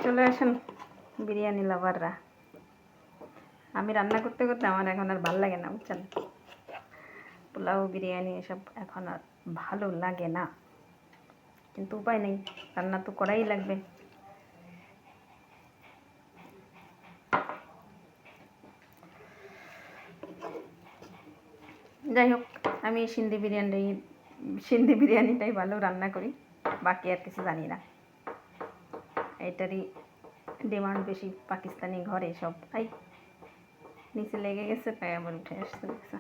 চলে আসেন বিরিয়ানি লাভাররা। আমি রান্না করতে করতে আমার এখন আর ভালো লাগে না, বুঝছেন? পোলাও বিরিয়ানি এসব এখন আর ভালো লাগে না, কিন্তু উপায় নেই, রান্না তো করাই লাগবে। যাই হোক, আমি সিন্ধি বিরিয়ানিটাই ভালো রান্না করি, বাকি আর কিছু জানি না। এটারই ডিমান্ড বেশি পাকিস্তানি ঘরে সব। নিচে লেগে গেছে, তাই আবার উঠে আসছে, দেখছো?